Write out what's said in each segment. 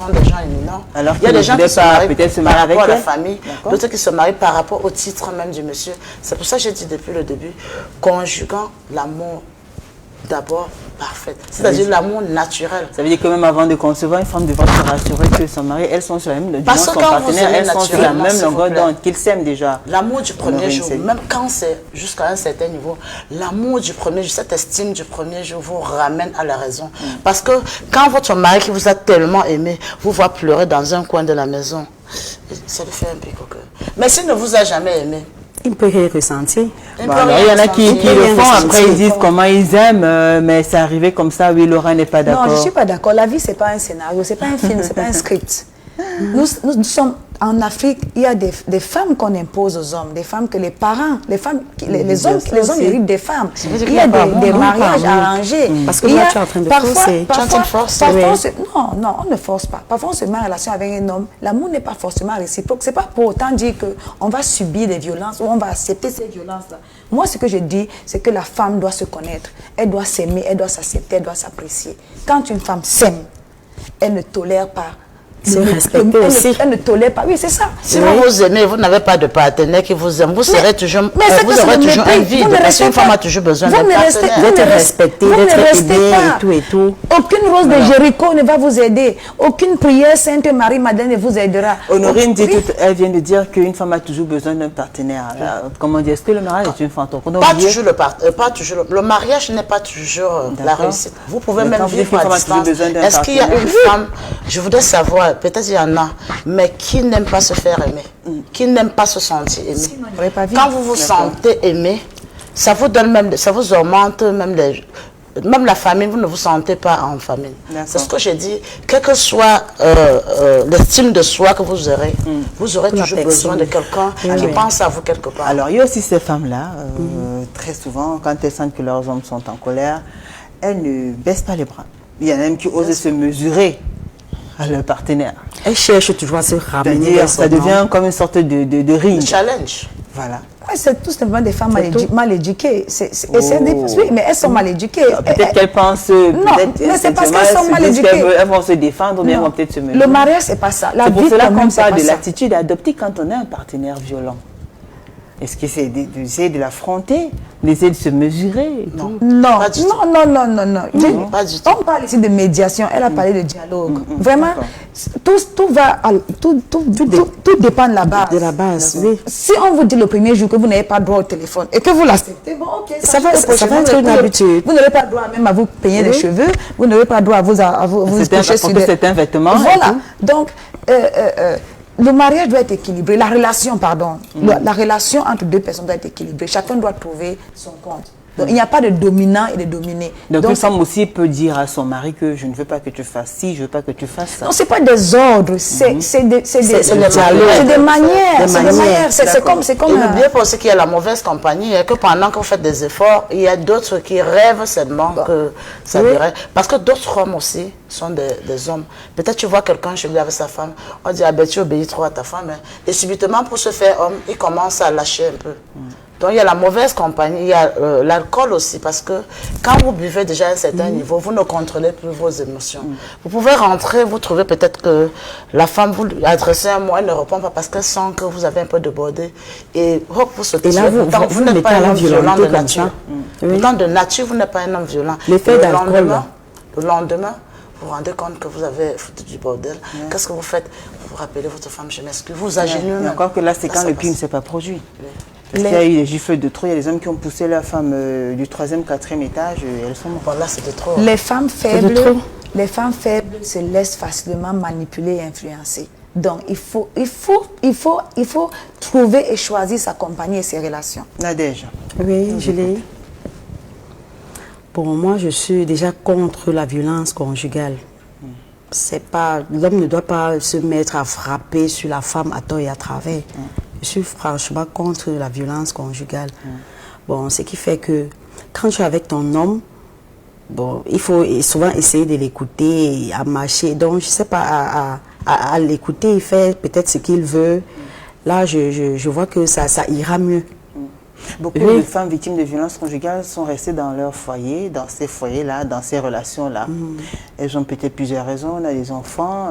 des gens éminents. Alors il y a des gens qui se marient peut-être par rapport à la elle. famille, d'autres qui se marient par rapport au titre même du monsieur. C'est pour ça que j'ai dit depuis le début, conjuguant l'amour d'abord parfait, c'est-à-dire l'amour naturel. Ça veut dire que même avant de concevoir, une femme devra se rassurer que son mari, elles sont sur la même Parce que son quand partenaire, elles sont sur la même longueur d'onde, qu'ils s'aiment déjà. L'amour du premier jour, même quand c'est jusqu'à un certain niveau, l'amour du premier jour, cette estime du premier jour vous ramène à la raison. Parce que quand votre mari qui vous a tellement aimé vous voit pleurer dans un coin de la maison, ça lui fait un pic au cœur. Mais s'il ne vous a jamais aimé, il peut rien ressentir. Il y en a qui le font, après ils disent comment ils aiment, mais c'est arrivé comme ça, oui, Laura n'est pas d'accord. Non, je ne suis pas d'accord. La vie, ce n'est pas un scénario, ce n'est pas un film, ce n'est pas un script. Nous sommes en Afrique, il y a des femmes qu'on impose aux hommes, des femmes que les parents, les femmes, les hommes héritent des femmes. Il y a des mariages arrangés. Parce que là, tu es en train de forcer. Non, on ne force pas. Parfois, on se met en relation avec un homme. L'amour n'est pas forcément réciproque. Ce n'est pas pour autant dire qu'on va subir des violences ou on va accepter ces violences-là. Moi, ce que je dis, c'est que la femme doit se connaître. Elle doit s'aimer, elle doit s'accepter, elle doit s'apprécier. Quand une femme s'aime, elle ne tolère pas. Elle ne tolère pas. Oui, c'est ça. Si vous vous aimez, vous n'avez pas de partenaire qui vous aime, vous serez toujours, vous aurez toujours un vide. Parce qu'une femme a toujours besoin d'un partenaire. D'être respectée, d'être aimée et tout. Aucune rose de Jéricho ne va vous aider. Aucune prière Sainte Marie Madeleine ne vous aidera. Honorine dit elle vient de dire qu'une femme a toujours besoin d'un partenaire. Comment dire, est-ce que le mariage est une fantôme? Pas toujours. Le mariage n'est pas toujours la réussite. Vous pouvez même vivre à distance. Est-ce qu'il y a une femme, je voudrais savoir, peut-être il y en a, mais qui n'aime pas se faire aimer, qui n'aime pas se sentir aimé. Quand vous vous sentez aimé, ça vous donne même, ça vous augmente même la famille, vous ne vous sentez pas en famille. C'est ce que j'ai dit, quel que soit l'estime de soi que vous aurez toujours besoin de quelqu'un qui pense à vous quelque part. Alors il y a aussi ces femmes-là, très souvent, quand elles sentent que leurs hommes sont en colère, elles ne baissent pas les bras. Il y en a même qui osent se mesurer à leur partenaire. Elle cherche toujours à se ramener. Ça devient comme une sorte de ring. Challenge. Voilà. C'est tout simplement des femmes mal éduquées. Oui, mais elles sont mal éduquées. Peut-être qu'elles pensent... Non, mais c'est parce qu'elles sont mal éduquées. Elles vont se défendre ou bien elles vont peut-être se mesurer. Le mariage, c'est pas ça. C'est pour cela qu'on parle de l'attitude adoptée quand on a un partenaire violent. Est-ce que c'est d'essayer de l'affronter, d'essayer de se mesurer? Non, pas du tout. Pas du tout. On parle ici de médiation, elle a parlé de dialogue. Vraiment, tout dépend de la base. De la base, oui. Si on vous dit le premier jour que vous n'avez pas droit au téléphone et que vous l'acceptez, bon, ok, ça va être une habitude. Vous n'avez pas droit même à vous peigner les cheveux, vous n'avez pas droit à vous coucher sur certains vêtements. Voilà. Donc, le mariage doit être équilibré, la relation, pardon, la relation entre deux personnes doit être équilibrée. Chacun doit trouver son compte. Donc, il n'y a pas de dominant et de dominé. Donc une femme aussi peut dire à son mari que je ne veux pas que tu fasses ci, je ne veux pas que tu fasses ça. Non, ce n'est pas des ordres, c'est des manières. C'est comme... Et n'oubliez pas aussi qu'il y a la mauvaise compagnie et que pendant que vous faites des efforts, il y a d'autres qui rêvent seulement que ça dirait. Parce que d'autres hommes aussi sont des hommes. Peut-être tu vois quelqu'un chez lui avec sa femme, on dit, ah ben tu obéis trop à ta femme. Et subitement, pour se faire homme, il commence à lâcher un peu. Donc il y a la mauvaise compagnie, il y a l'alcool aussi, parce que quand vous buvez déjà à un certain niveau, vous ne contrôlez plus vos émotions. Vous pouvez rentrer, vous trouvez peut-être que la femme vous lui adressez un mot, elle ne répond pas parce qu'elle sent que vous avez un peu débordé. Et hop, vous sautez. Et là, vous n'êtes pas un homme violent de nature. Pourtant, de nature, vous n'êtes pas un homme violent. Le lendemain, vous vous rendez compte que vous avez foutu du bordel. Qu'est-ce que vous faites? Vous vous rappelez votre femme, je m'excuse, vous agenouillez. Encore que là, c'est quand le crime ne s'est pas produit. Parce qu'il y a eu des gifles de trop, il y a des hommes qui ont poussé la femme du 3e, 4e étage, elles sont mortes. Voilà, c'est de trop. Les femmes faibles se laissent facilement manipuler et influencer. Donc, il faut trouver et choisir sa compagnie et ses relations. Nadège. Oui, je l'ai. Pour moi, je suis déjà contre la violence conjugale. L'homme ne doit pas se mettre à frapper sur la femme à tort et à travers. Je suis franchement contre la violence conjugale. Bon, ce qui fait que quand tu es avec ton homme, bon, il faut souvent essayer de l'écouter, à marcher. Donc, je ne sais pas, à l'écouter, il fait peut-être ce qu'il veut. Là, je vois que ça ira mieux. Beaucoup de femmes victimes de violences conjugales sont restées dans leur foyer, dans ces foyers-là, dans ces relations-là. Elles ont peut-être plusieurs raisons. On a des enfants.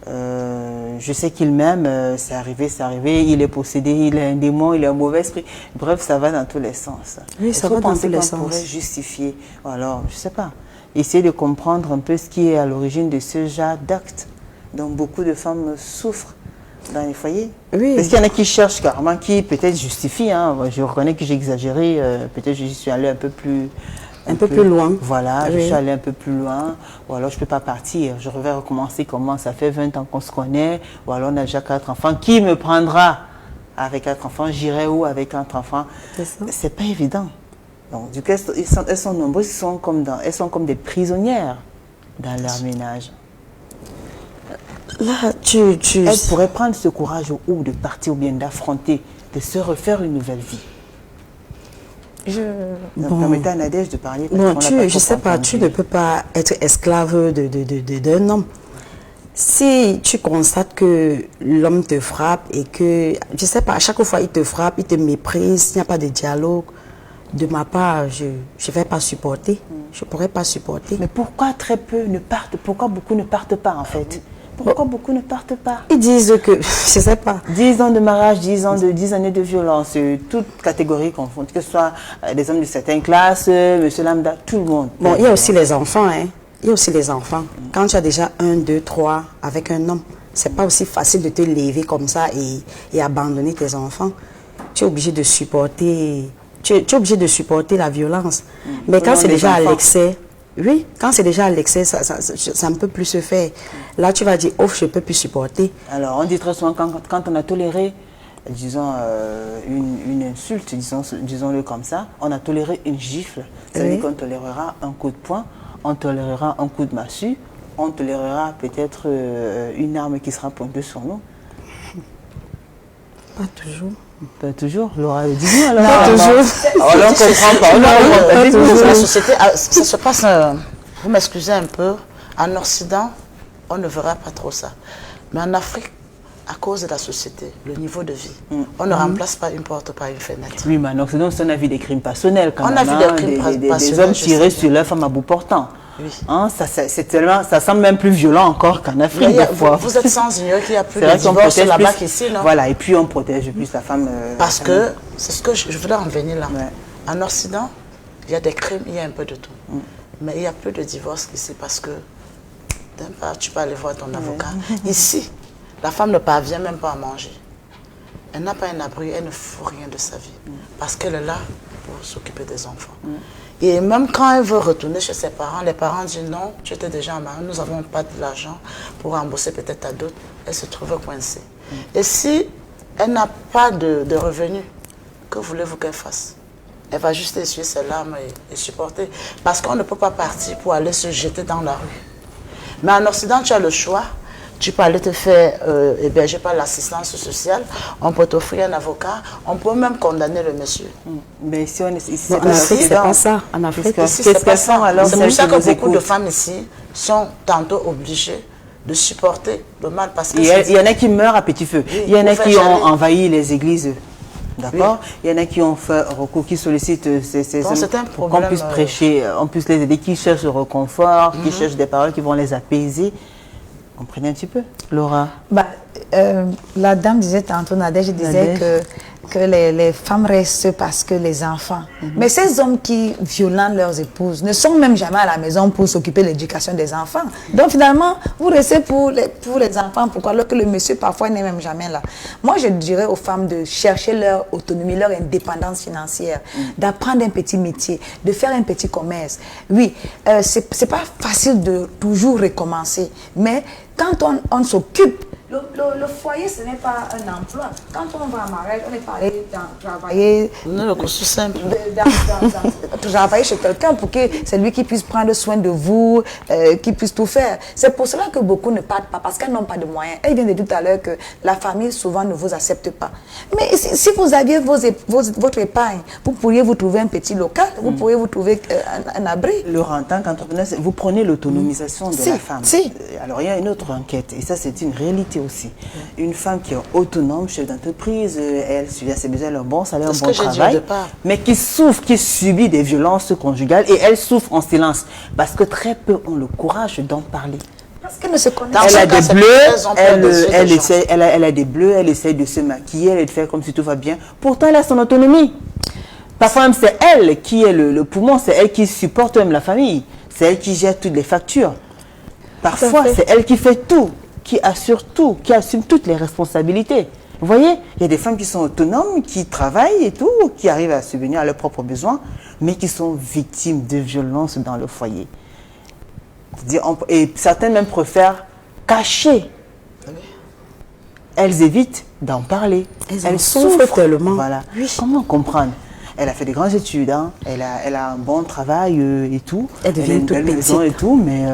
Je sais qu'il m'aime, c'est arrivé, il est possédé, il a un démon, il a un mauvais esprit. Bref, ça va dans tous les sens. Oui, ça va dans tous les sens. On pourrait justifier. Ou alors, je ne sais pas, essayer de comprendre un peu ce qui est à l'origine de ce genre d'actes dont beaucoup de femmes souffrent dans les foyers. Oui. Parce qu'il y en a qui cherchent carrément, qui peut-être justifient. Hein. Je reconnais que j'ai exagéré, peut-être je suis allée un peu plus loin. Voilà, oui. Je suis allée un peu plus loin. Ou alors je ne peux pas partir. Je vais recommencer comment ça fait 20 ans qu'on se connaît. Ou alors on a déjà 4 enfants. Qui me prendra avec 4 enfants? J'irai où avec 4 enfants? C'est pas évident. Donc du coup, elles sont nombreuses, elles sont comme des prisonnières dans leur ménage. Là, Elles pourraient prendre ce courage ou de partir ou bien d'affronter, de se refaire une nouvelle vie. Permettez à Nadège de parler. Bon, je ne sais pas, tu ne peux pas être esclave d'un homme. Si tu constates que l'homme te frappe et que, je ne sais pas, à chaque fois il te frappe, il te méprise, il n'y a pas de dialogue, de ma part, je ne vais pas supporter. Je ne pourrais pas supporter. Mais pourquoi très peu ne partent? Pourquoi beaucoup ne partent pas en fait? Pourquoi beaucoup ne partent pas? Ils disent que, je ne sais pas. 10 ans de mariage, 10 années de violence, toute catégorie confondue, que ce soit des hommes de certaines classes, monsieur lambda, tout le monde. Bon, il y a aussi les enfants, hein. Il y a aussi les enfants. Quand tu as déjà 1, 2, 3 avec un homme, c'est pas aussi facile de te lever comme ça et abandonner tes enfants. Tu es obligé de supporter, tu es obligé de supporter la violence. Mais quand c'est déjà à l'excès, oui, quand c'est déjà à l'excès, ça ne peut plus se faire. Là, tu vas dire, oh, je ne peux plus supporter. Alors, on dit très souvent, quand on a toléré, disons, une insulte, disons-le comme ça, on a toléré une gifle. Ça veut dire qu'on tolérera un coup de poing, on tolérera un coup de massue, on tolérera peut-être une arme qui sera pointée sur nous. Pas toujours. Pas toujours, Laura le dit alors. Pas toujours. On ne comprend pas. La société, ça se passe, vous m'excusez un peu, en Occident, on ne verra pas trop ça. Mais en Afrique, à cause de la société, le niveau de vie, on ne remplace pas une porte par une fenêtre. Oui, mais en Occident, on a vu des crimes passionnels quand même. On a vu des crimes passionnels. Des hommes tirés sur leurs femmes à bout portant. Oui. Hein, ça semble même plus violent encore qu'en Afrique. Vous êtes sans ignorer qu'il y a plus de divorces là-bas qu'ici, non? Voilà, et puis on protège plus la femme. Parce que, c'est ce que je voulais en venir là. Ouais. En Occident, il y a des crimes, il y a un peu de tout. Mais il y a plus de divorces qu'ici parce que, d'un part, tu peux aller voir ton avocat. Ici, la femme ne parvient même pas à manger. Elle n'a pas un abri, elle ne fout rien de sa vie. Parce qu'elle est là pour s'occuper des enfants. Et même quand elle veut retourner chez ses parents, les parents disent non, tu étais déjà mariée, nous n'avons pas de l'argent pour rembourser peut-être à d'autres. Elle se trouve coincée. Et si elle n'a pas de revenus, que voulez-vous qu'elle fasse? Elle va juste essuyer ses larmes et supporter. Parce qu'on ne peut pas partir pour aller se jeter dans la rue. Mais en Occident, tu as le choix. Tu peux aller te faire héberger par l'assistance sociale, on peut t'offrir un avocat, on peut même condamner le monsieur. Mais si on est ici, en Afrique, c'est pas ça. En Afrique, c'est pas ça. C'est pour ça que beaucoup de femmes ici sont tantôt obligées de supporter le mal. Parce que il y en a qui meurent à petit feu. Il y en a qui ont envahi les églises. D'accord. Il y en a qui ont fait recours, qui sollicitent pour qu'on puisse prêcher, on puisse les aider, qui cherchent le réconfort, qui cherchent des paroles qui vont les apaiser. Comprenez un petit peu, Laura? La dame disait tantôt, Nadège disait que les femmes restent parce que les enfants. Mais ces hommes qui violentent leurs épouses ne sont même jamais à la maison pour s'occuper de l'éducation des enfants. Donc finalement, vous restez pour les enfants. Pourquoi? Alors que le monsieur parfois n'est même jamais là. Moi, je dirais aux femmes de chercher leur autonomie, leur indépendance financière, d'apprendre un petit métier, de faire un petit commerce. Oui, c'est pas facile de toujours recommencer, mais quand on s'occupe, le foyer, ce n'est pas un emploi. Quand on va en mariage, on est parlé de travailler. Non, le cours simple. Travailler chez quelqu'un pour que c'est lui qui puisse prendre soin de vous, qui puisse tout faire. C'est pour cela que beaucoup ne partent pas, parce qu'elles n'ont pas de moyens. Elle vient de dire tout à l'heure que la famille souvent ne vous accepte pas. Mais si vous aviez votre épargne, vous pourriez vous trouver un petit local, vous pourriez vous trouver un abri. Laurent, en tant qu'entrepreneur, vous prenez l'autonomisation de la femme. Si. Alors il y a une autre enquête, et ça c'est une réalité aussi. Une femme qui est autonome, chef d'entreprise, elle subit ses besoins, elle a un bon salaire, un bon que j'ai dit au travail, départ. mais qui souffre, qui subit des violences conjugales et elle souffre en silence parce que très peu ont le courage d'en parler. Parce qu'elle ne se connaît Dans pas. Elle a ce cas, des c'est bleus, très ample de ceux des gens. elle a des bleus, elle essaie de se maquiller, elle essaie de faire comme si tout va bien. Pourtant, elle a son autonomie. Parfois même, c'est elle qui est le poumon, c'est elle qui supporte même la famille. C'est elle qui gère toutes les factures. Parfois, c'est elle qui fait tout, qui assure tout, qui assume toutes les responsabilités. Vous voyez, il y a des femmes qui sont autonomes, qui travaillent et tout, qui arrivent à subvenir à leurs propres besoins, mais qui sont victimes de violences dans le foyer. Et certaines même préfèrent cacher. Elles évitent d'en parler. Elles souffrent tellement. Voilà. Comment comprendre? Elle a fait des grandes études, hein. Elle a un bon travail et tout. Elle devient toute belle maison petite. et tout, mais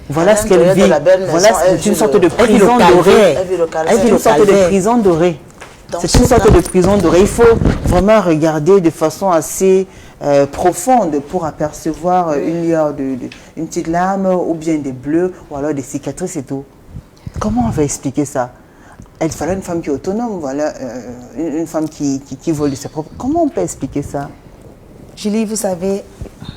voilà ce qu'elle l'intérieur de vit. la belle maison, Voilà, elle c'est une vit sorte le- de elle vit le prison dorée. calvaire. Elle vit le calvaire. C'est une sorte de calvaire. prison dorée. Dans C'est ce une sorte cas- de prison dorée. Il faut vraiment regarder de façon assez profonde pour apercevoir une lueur une petite larme ou bien des bleus ou alors des cicatrices et tout. Comment on va expliquer ça? Il fallait une femme qui est autonome, voilà, une femme qui vole de ses propres... Comment on peut expliquer ça? Julie, vous savez,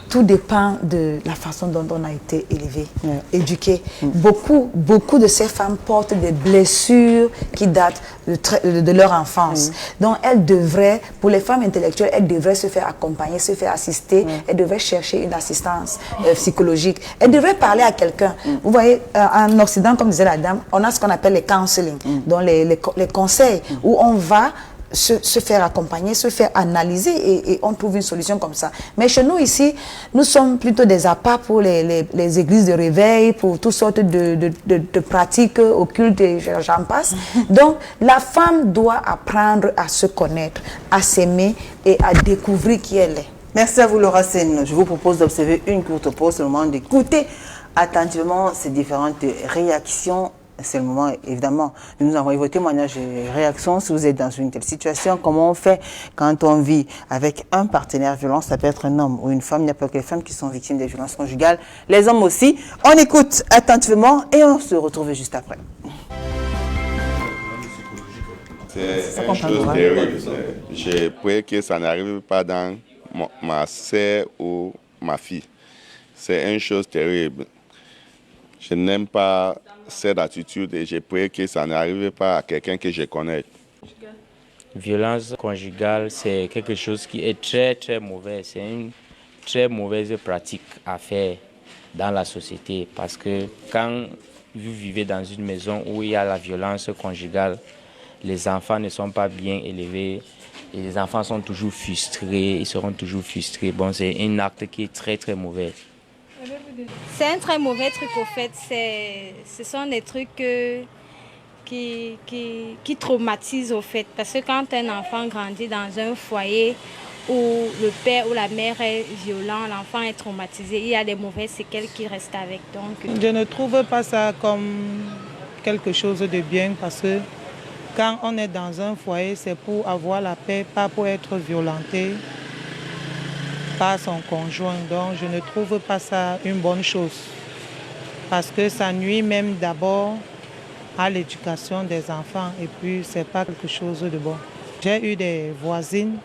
tout dépend de la façon dont on a été élevé, éduqué. Beaucoup de ces femmes portent des blessures qui datent de leur enfance. Donc, elles devraient, pour les femmes intellectuelles, elles devraient se faire accompagner, se faire assister. Elles devraient chercher une assistance psychologique. Elles devraient parler à quelqu'un. Vous voyez, en Occident, comme disait la dame, on a ce qu'on appelle les counseling, donc les conseils, où on va se faire accompagner, se faire analyser et on trouve une solution comme ça. Mais chez nous ici, nous sommes plutôt des appâts pour les églises de réveil, pour toutes sortes de pratiques occultes et j'en passe. Donc, la femme doit apprendre à se connaître, à s'aimer et à découvrir qui elle est. Merci à vous, Laura Sen. Je vous propose d'observer une courte pause, c'est le moment d'écouter attentivement ces différentes réactions. C'est le moment, évidemment, de nous envoyer vos témoignages et réactions. Si vous êtes dans une telle situation, comment on fait quand on vit avec un partenaire violent? Ça peut être un homme ou une femme. Il n'y a pas que les femmes qui sont victimes des violences conjugales. Les hommes aussi. On écoute attentivement et on se retrouve juste après. C'est une chose terrible. Je prie que ça n'arrive pas dans ma sœur ou ma fille. C'est une chose terrible. Je n'aime pas cette attitude et je prie que ça n'arrive pas à quelqu'un que je connais. Violence conjugale, c'est quelque chose qui est très très mauvais. C'est une très mauvaise pratique à faire dans la société parce que quand vous vivez dans une maison où il y a la violence conjugale, les enfants ne sont pas bien élevés et les enfants sont toujours frustrés, ils seront toujours frustrés. Bon, c'est un acte qui est très très mauvais. C'est un très mauvais truc au fait. Ce sont des trucs qui traumatisent au fait. Parce que quand un enfant grandit dans un foyer où le père ou la mère est violent, l'enfant est traumatisé, il y a des mauvaises séquelles qui restent avec. Donc, je ne trouve pas ça comme quelque chose de bien parce que quand on est dans un foyer, c'est pour avoir la paix, pas pour être violenté par son conjoint. Donc je ne trouve pas ça une bonne chose parce que ça nuit même d'abord à l'éducation des enfants et puis c'est pas quelque chose de bon. J'ai eu des voisines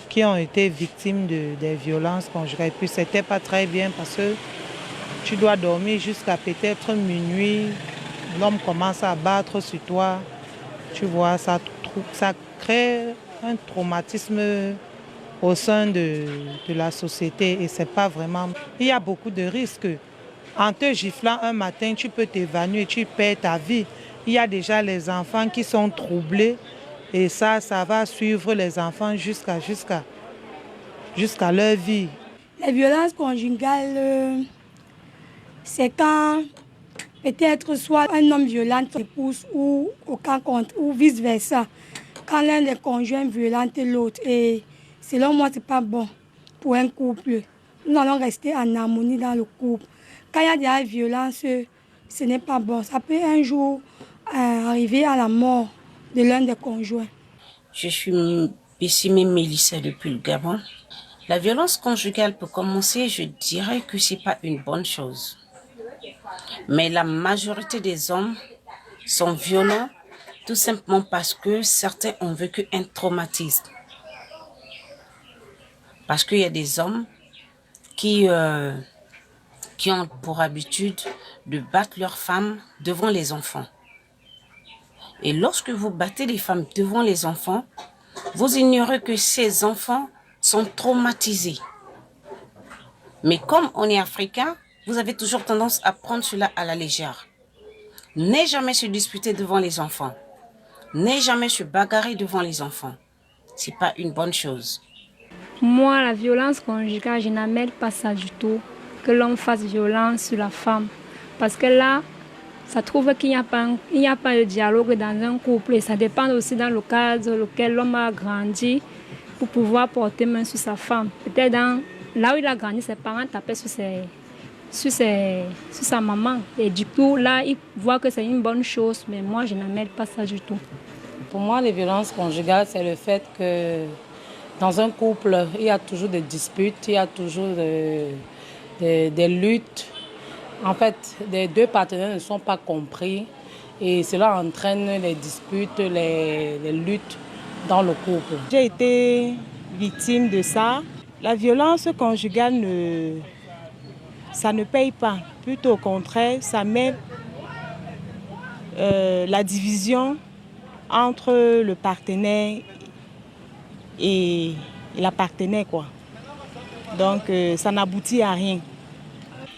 qui ont été victimes des violences conjugales et puis c'était pas très bien parce que tu dois dormir jusqu'à peut-être minuit, l'homme commence à battre sur toi, tu vois, ça crée un traumatisme au sein de la société et c'est pas vraiment... Il y a beaucoup de risques. En te giflant un matin, tu peux t'évanouir, tu perds ta vie. Il y a déjà les enfants qui sont troublés et ça va suivre les enfants jusqu'à leur vie. Les violences conjugales, c'est quand peut-être soit un homme violent épouse ou au cas contre, ou vice-versa. Quand l'un des conjoints violente l'autre. Et selon moi, ce n'est pas bon pour un couple. Nous allons rester en harmonie dans le couple. Quand il y a de la violence, ce n'est pas bon. Ça peut un jour arriver à la mort de l'un des conjoints. Je suis Bessime Mélissa depuis le Gabon. La violence conjugale, pour commencer, je dirais que ce n'est pas une bonne chose. Mais la majorité des hommes sont violents tout simplement parce que certains ont vécu un traumatisme. Parce qu'il y a des hommes qui ont pour habitude de battre leurs femmes devant les enfants. Et lorsque vous battez les femmes devant les enfants, vous ignorez que ces enfants sont traumatisés. Mais comme on est africain, vous avez toujours tendance à prendre cela à la légère. N'aie jamais se disputer devant les enfants. N'aie jamais se bagarrer devant les enfants. C'est pas une bonne chose. Moi, la violence conjugale, je n'amène pas ça du tout, que l'homme fasse violence sur la femme. Parce que là, ça trouve qu'il n'y a pas de dialogue dans un couple. Et ça dépend aussi dans le cadre dans lequel l'homme a grandi pour pouvoir porter main sur sa femme. Peut-être là où il a grandi, ses parents tapaient sur sa maman. Et du coup, là, il voit que c'est une bonne chose. Mais moi, je n'amène pas ça du tout. Pour moi, les violences conjugales, c'est le fait que dans un couple, il y a toujours des disputes, il y a toujours des luttes. En fait, les deux partenaires ne sont pas compris et cela entraîne les disputes, les luttes dans le couple. J'ai été victime de ça. La violence conjugale, ça ne paye pas. Plutôt au contraire, ça met la division entre le partenaire et la partenaire, quoi. Donc, ça n'aboutit à rien.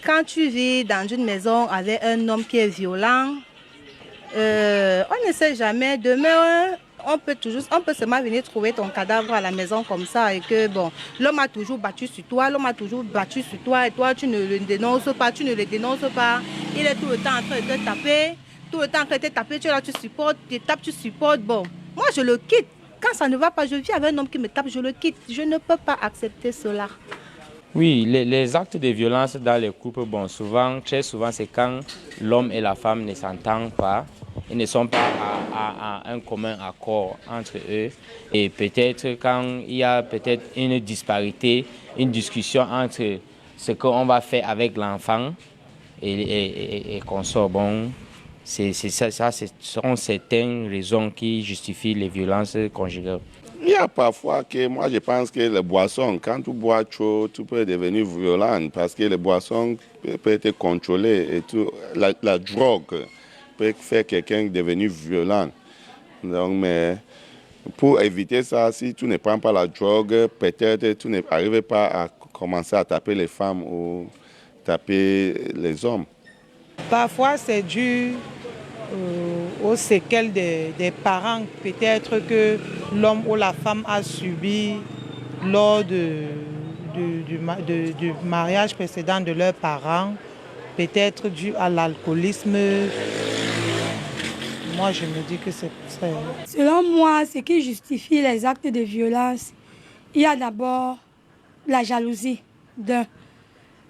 Quand tu vis dans une maison avec un homme qui est violent, on ne sait jamais. Demain, on peut seulement venir trouver ton cadavre à la maison comme ça et que bon, l'homme a toujours battu sur toi, et toi tu ne le dénonces pas, Il est tout le temps en train de te taper, tu es là, tu supportes, tu supportes. Bon, moi je le quitte. Quand ça ne va pas, je vis avec un homme qui me tape, je le quitte. Je ne peux pas accepter cela. Oui, les actes de violence dans les couples, très souvent, c'est quand l'homme et la femme ne s'entendent pas, ils ne sont pas à un commun accord entre eux. Et peut-être quand il y a peut-être une disparité, une discussion entre ce qu'on va faire avec l'enfant et qu'on sort. Bon, ce sont certaines raisons qui justifient les violences conjugales. Il y a parfois que moi je pense que les boissons, quand tu bois trop, tu peux devenir violent parce que les boissons peuvent être contrôlées et tout. La drogue peut faire quelqu'un devenir violent. Donc, mais pour éviter ça, si tu ne prends pas la drogue, peut-être tu n'arrives pas à commencer à taper les femmes ou taper les hommes. Parfois, c'est dû aux séquelles des parents, peut-être que l'homme ou la femme a subi lors du mariage précédent de leurs parents, peut-être dû à l'alcoolisme. Moi, je me dis que c'est... Selon moi, ce qui justifie les actes de violence, il y a d'abord la jalousie d'un.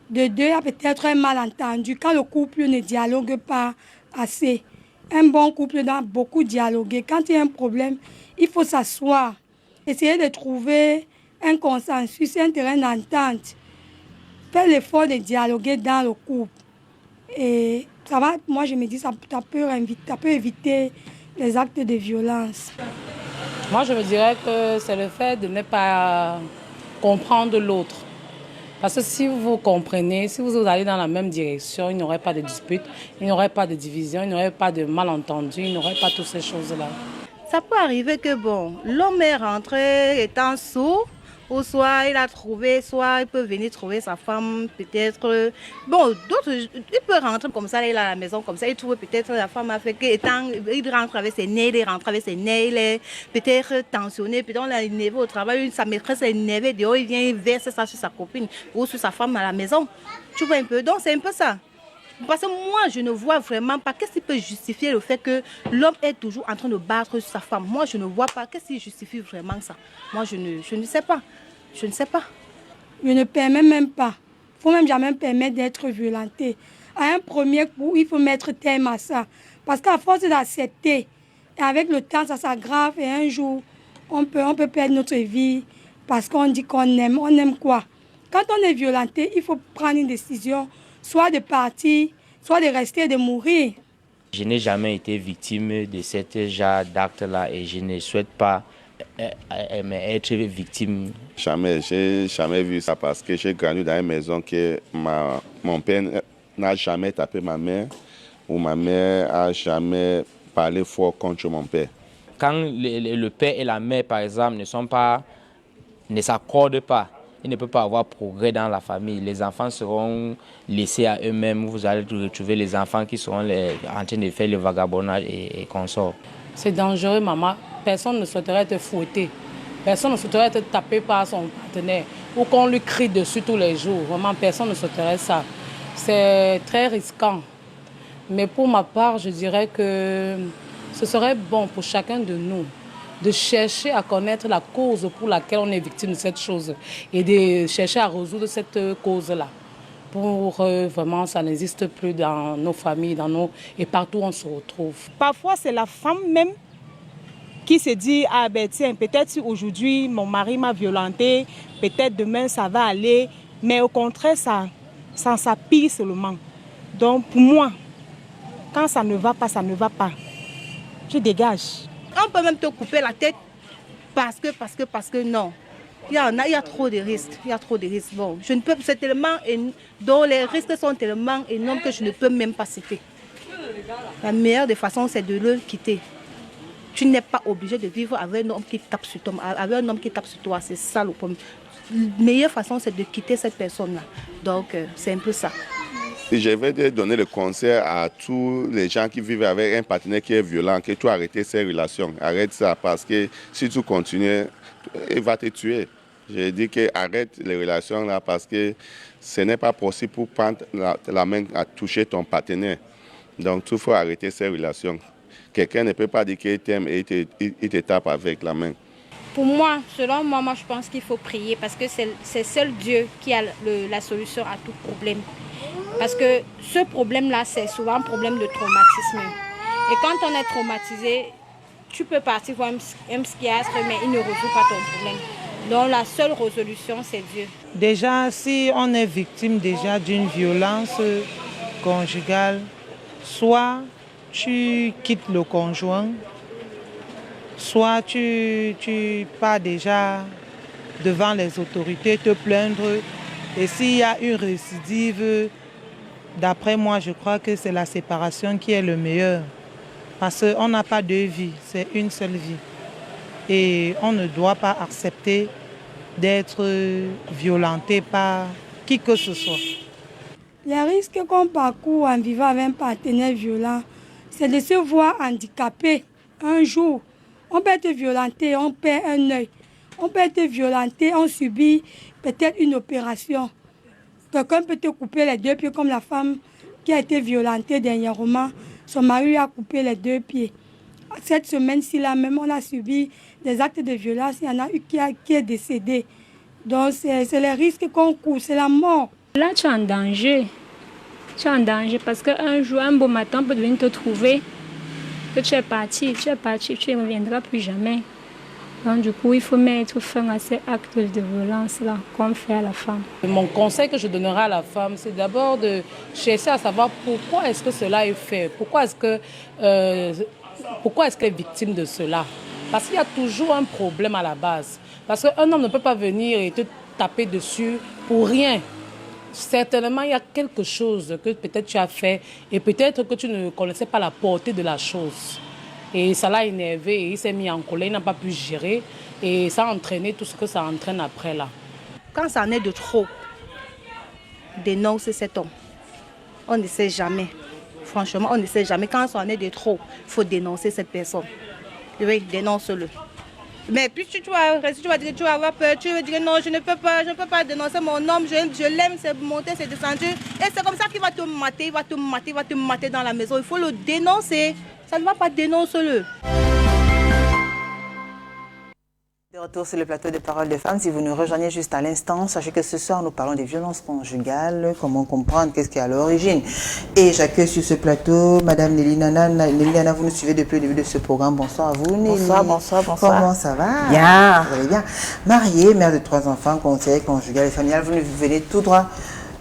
De deux, il y a peut-être un malentendu quand le couple ne dialogue pas assez. Un bon couple doit beaucoup dialoguer. Quand il y a un problème, il faut s'asseoir, essayer de trouver un consensus, un terrain d'entente. Faire l'effort de dialoguer dans le couple. Et ça va, moi je me dis, ça peut éviter les actes de violence. Moi je me dirais que c'est le fait de ne pas comprendre l'autre. Parce que si vous comprenez, si vous allez dans la même direction, il n'y aurait pas de dispute, il n'y aurait pas de division, il n'y aurait pas de malentendu, il n'y aurait pas toutes ces choses-là. Ça peut arriver que bon, l'homme est rentré étant sourd, ou soit il a trouvé, soit il peut venir trouver sa femme, peut-être. Bon, d'autres, il peut rentrer comme ça, il est à la maison comme ça, il trouve peut-être la femme a fait que, il rentre avec ses nez, il est peut-être tensionné, peut-être on l'a énervé au travail, sa maîtresse est énervée, dehors, il vient, il verse ça sur sa copine ou sur sa femme à la maison. Tu vois un peu, donc c'est un peu ça. Parce que moi, je ne vois vraiment pas qu'est-ce qui peut justifier le fait que l'homme est toujours en train de battre sa femme. Moi, je ne vois pas qu'est-ce qui justifie vraiment ça. Moi, je ne sais pas. Je ne sais pas. Je ne permets même pas. Il ne faut même jamais permettre d'être violenté. À un premier coup, il faut mettre terme à ça. Parce qu'à force d'accepter, et avec le temps, ça s'aggrave et un jour, on peut perdre notre vie parce qu'on dit qu'on aime. On aime quoi? Quand on est violenté, il faut prendre une décision, soit de partir, soit de rester et de mourir. Je n'ai jamais été victime de ce genre d'acte-là et je ne souhaite pas être victime. Jamais, j'ai jamais vu ça parce que j'ai grandi dans une maison que mon père n'a jamais tapé ma mère ou ma mère n'a jamais parlé fort contre mon père. Quand le père et la mère, par exemple, ne s'accordent pas, il ne peut pas avoir progrès dans la famille. Les enfants seront laissés à eux-mêmes. Vous allez retrouver les enfants qui seront en train de faire le vagabondage et consorts. C'est dangereux, maman. Personne ne souhaiterait être fouetté. Personne ne souhaiterait être tapé par son partenaire ou qu'on lui crie dessus tous les jours. Vraiment, personne ne souhaiterait ça. C'est très risquant. Mais pour ma part, je dirais que ce serait bon pour chacun de nous de chercher à connaître la cause pour laquelle on est victime de cette chose et de chercher à résoudre cette cause-là. Pour vraiment, ça n'existe plus dans nos familles, et partout où on se retrouve. Parfois, c'est la femme même qui se dit, ah ben tiens, peut-être si aujourd'hui mon mari m'a violenté, peut-être demain ça va aller, mais au contraire, ça s'appuie seulement. Donc pour moi, quand ça ne va pas, ça ne va pas. Je dégage. On peut même te couper la tête parce que non. Il y a trop de risques. Il y a trop de risques. Bon, je ne peux, c'est tellement, dont les risques sont tellement énormes que je ne peux même pas citer. La meilleure des façons, c'est de le quitter. Tu n'es pas obligé de vivre avec un homme qui tape sur toi. Avec un homme qui tape sur toi, c'est ça le problème. La meilleure façon, c'est de quitter cette personne-là. Donc, c'est un peu ça. Je vais te donner le conseil à tous les gens qui vivent avec un partenaire qui est violent, que tu arrêtes ces relations. Arrête ça parce que si tu continues, il va te tuer. Je dis que arrête les relations là parce que ce n'est pas possible pour prendre la main à toucher ton partenaire. Donc, il faut arrêter ces relations. Quelqu'un ne peut pas dire qu'il t'aime et il te tape avec la main. Pour moi, selon moi, je pense qu'il faut prier parce que c'est seul Dieu qui a la solution à tout problème. Parce que ce problème-là, c'est souvent un problème de traumatisme. Et quand on est traumatisé, tu peux partir voir un psychiatre, mais il ne résout pas ton problème. Donc la seule résolution, c'est Dieu. Déjà, si on est victime déjà d'une violence conjugale, soit tu quittes le conjoint, soit tu pars déjà devant les autorités te plaindre. Et s'il y a une récidive, d'après moi, je crois que c'est la séparation qui est le meilleur. Parce qu'on n'a pas deux vies, c'est une seule vie. Et on ne doit pas accepter d'être violenté par qui que ce soit. Les risques qu'on parcourt en vivant avec un partenaire violent, c'est de se voir handicapé un jour. On peut être violenté, on perd un œil. On peut être violenté, on subit peut-être une opération. Quelqu'un peut te couper les deux pieds comme la femme qui a été violentée dernièrement. Son mari a coupé les deux pieds. Cette semaine-ci, là même, on a subi des actes de violence. Il y en a eu qui est décédé. Donc, c'est les risques qu'on court, c'est la mort. Là, tu es en danger. Tu es en danger parce qu'un jour, un beau matin, on peut venir te trouver que tu es parti, tu ne reviendras plus jamais. Donc, du coup, il faut mettre fin à ces actes de violence-là qu'on fait à la femme. Mon conseil que je donnerai à la femme, c'est d'abord de chercher à savoir pourquoi est-ce que cela est fait, pourquoi est-ce qu'elle est victime de cela. Parce qu'il y a toujours un problème à la base. Parce qu'un homme ne peut pas venir et te taper dessus pour rien. Certainement, il y a quelque chose que peut-être tu as fait et peut-être que tu ne connaissais pas la portée de la chose. Et ça l'a énervé et il s'est mis en colère, il n'a pas pu gérer et ça a entraîné tout ce que ça entraîne après là. Quand ça en est de trop, dénonce cet homme. On ne sait jamais. Franchement, on ne sait jamais. Quand ça en est de trop, il faut dénoncer cette personne. Oui, dénonce-le. Mais puis tu vas dire que tu vas avoir peur, tu vas dire non, je ne peux pas dénoncer mon homme, je l'aime, c'est monté, c'est descendu. Et c'est comme ça qu'il va te mater, il va te mater dans la maison. Il faut le dénoncer. Ça ne va pas, dénonce-le. De retour sur le plateau de Paroles de Femmes. Si vous nous rejoignez juste à l'instant, sachez que ce soir, nous parlons des violences conjugales, comment comprendre, qu'est-ce qui est à l'origine. Et j'accueille sur ce plateau Madame Nelly Nana, vous nous suivez depuis le début de ce programme. Bonsoir à vous, Nelly. Bonsoir. Comment ça va? Bien. Vous allez bien? Mariée, mère de 3 enfants, conseillère conjugale et familiale, vous nous venez tout droit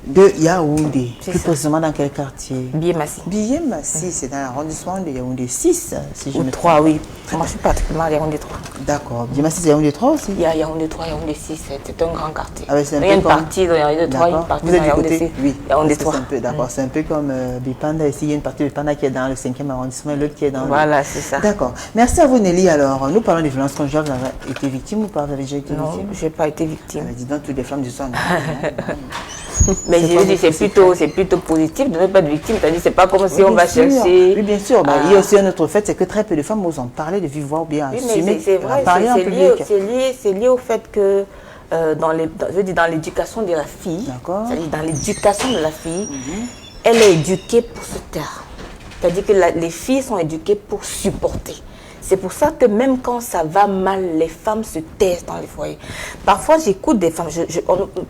de Yaoundé. C'est Plus ça. précisément dans quel quartier? Biémassi. Biémassi, c'est dans l'arrondissement de Yaoundé 6, si je Ou me 3, oui. Moi, je suis particulièrement à Yaoundé 3. D'accord. Biémassi, c'est Yaoundé 3 aussi? Il y a Yaoundé 3, Yaoundé 6, c'est un grand quartier. Ah ouais, c'est un il y a peu une comme- partie dans Yaoundé 3, une partie Vous dans êtes du Yaoundé côté? 6. Oui. Yaoundé Parce que 3. c'est un peu, d'accord. C'est un peu comme Bipanda. Ici, il y a une partie de Bipanda qui est dans le 5e arrondissement et l'autre qui est dans Voilà, c'est ça. D'accord. Merci à vous, Nelly. Alors, nous parlons des violences conjugales. Vous avez été victime ou pas? Vous avez déjà été Non, victime? je n'ai pas été victime. Dis donc, toutes les femmes du sang. Mais je veux dire, c'est plutôt positif de ne pas être victime. C'est-à-dire, c'est pas comme si on va chercher. Oui, bien sûr. Mais il y a aussi un autre fait, c'est que très peu de femmes osent en parler de vive voix ou bien Oui, assumer. mais c'est vrai, parler en public. c'est lié au fait que dans l'éducation de la fille, c'est-à-dire dans l'éducation de la fille, elle est éduquée pour se taire. C'est-à-dire que les filles sont éduquées pour supporter. C'est pour ça que même quand ça va mal, les femmes se taisent dans les foyers. Parfois, j'écoute des femmes,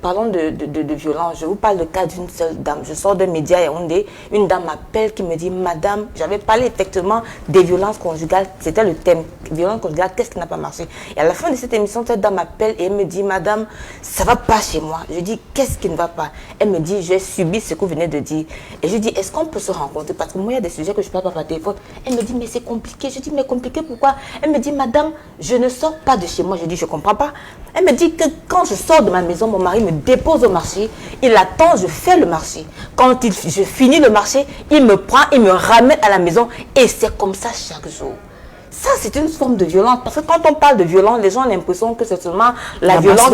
parlons de violence, je vous parle du cas d'une seule dame. Je sors d'un média Yaoundé, une dame m'appelle qui me dit, madame, j'avais parlé effectivement des violences conjugales, c'était le thème, violence conjugale, qu'est-ce qui n'a pas marché? Et à la fin de cette émission, cette dame m'appelle et elle me dit, madame, ça ne va pas chez moi. Je dis, qu'est-ce qui ne va pas? Elle me dit, j'ai subi ce que vous venez de dire. Et je dis, est-ce qu'on peut se rencontrer? Parce que moi, il y a des sujets que je ne peux pas par téléphone. Elle me dit, mais c'est compliqué. Je dis, mais compliqué pourquoi? Elle me dit, madame, je ne sors pas de chez moi. Je dis, je ne comprends pas. Elle me dit que quand je sors de ma maison, mon mari me dépose au marché. Il attend, je fais le marché. Quand je finis le marché, il me prend, il me ramène à la maison. Et c'est comme ça chaque jour. Ça, c'est une forme de violence. Parce que quand on parle de violence, les gens ont l'impression que c'est seulement la violence.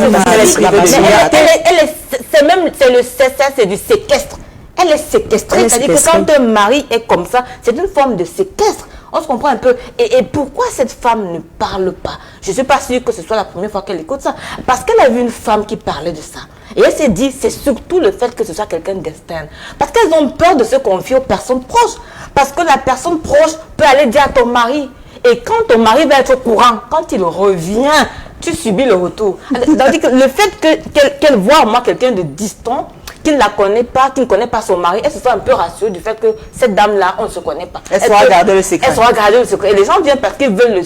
C'est du séquestre. Elle est séquestrée. C'est-à-dire que quand un mari est comme ça, c'est une forme de séquestre. On se comprend un peu. Et pourquoi cette femme ne parle pas? Je ne suis pas sûre que ce soit la première fois qu'elle écoute ça. Parce qu'elle a vu une femme qui parlait de ça. Et elle s'est dit, c'est surtout le fait que ce soit quelqu'un d'externe. Parce qu'elles ont peur de se confier aux personnes proches. Parce que la personne proche peut aller dire à ton mari. Et quand ton mari va être au courant, quand il revient, tu subis le retour. C'est-à-dire que le fait qu'elle voit en moi quelqu'un de distant, qui ne la connaît pas, qui ne connaît pas son mari, elle se sent un peu rassurée du fait que cette dame-là, on ne se connaît pas. Elle saura garder le secret. Elle saura garder le secret. Et les gens viennent parce qu'ils veulent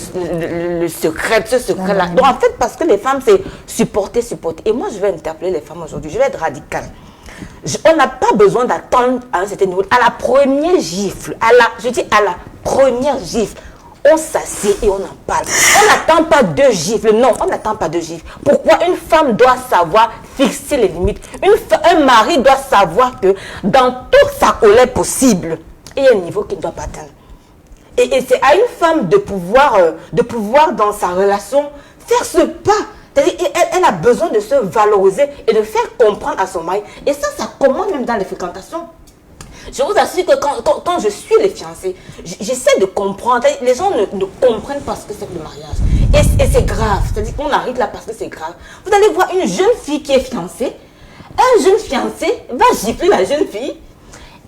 le secret, ce secret-là. Donc en fait, parce que les femmes, c'est supporter. Et moi, je vais interpeller les femmes aujourd'hui. Je vais être radicale. On n'a pas besoin d'attendre à un certain niveau. À la première gifle, à la première gifle, on s'assied et on en parle. On n'attend pas 2 gifles. Non, on n'attend pas 2 gifles. Pourquoi? Une femme doit savoir fixer les limites. Un mari doit savoir que dans toute sa colère possible, il y a un niveau qu'il ne doit pas atteindre. Et c'est à une femme de pouvoir dans sa relation faire ce pas. C'est-à-dire elle a besoin de se valoriser et de faire comprendre à son mari. Et ça commence même dans les fréquentations. Je vous assure que quand je suis les fiancés, j'essaie de comprendre. Les gens ne comprennent pas ce que c'est que le mariage. Et c'est grave. C'est-à-dire qu'on arrive là parce que c'est grave. Vous allez voir une jeune fille qui est fiancée. Un jeune fiancé va gifler la jeune fille.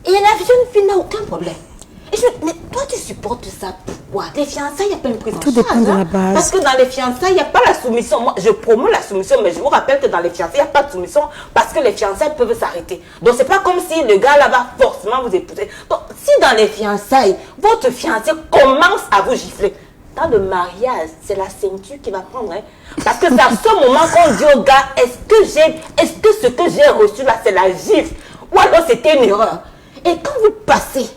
Et la jeune fille n'a aucun problème. Et mais toi, tu supportes ça pourquoi? Les fiançailles, il n'y a pas une prise en charge. Tout dépend de la base. Parce que dans les fiançailles, il n'y a pas la soumission. Moi, je promeux la soumission, mais je vous rappelle que dans les fiançailles, il n'y a pas de soumission parce que les fiançailles peuvent s'arrêter. Donc, ce n'est pas comme si le gars là va forcément vous épouser. Donc, si dans les fiançailles, votre fiancé commence à vous gifler, dans le mariage, c'est la ceinture qui va prendre. Hein? Parce que c'est à ce moment qu'on dit au gars, est-ce que ce que j'ai reçu là, c'est la gifle? Ou alors c'était une erreur? Et quand vous passez,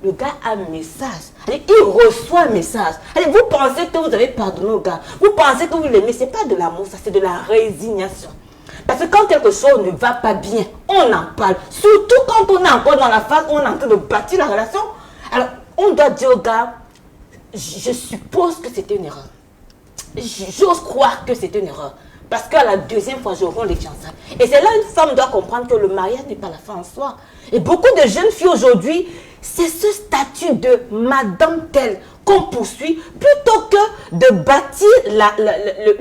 le gars a un message. Il reçoit un message. Vous pensez que vous avez pardonné au gars. Vous pensez que vous l'aimez. Ce n'est pas de l'amour, ça c'est de la résignation. Parce que quand quelque chose ne va pas bien, on en parle. Surtout quand on est encore dans la phase où on est en train de bâtir la relation. Alors, on doit dire au gars, je suppose que c'était une erreur. J'ose croire que c'était une erreur. Parce qu'à la deuxième fois, je romps les fiançailles. Et c'est là une femme doit comprendre que le mariage n'est pas la fin en soi. Et beaucoup de jeunes filles aujourd'hui, c'est ce statut de madame telle qu'on poursuit plutôt que de bâtir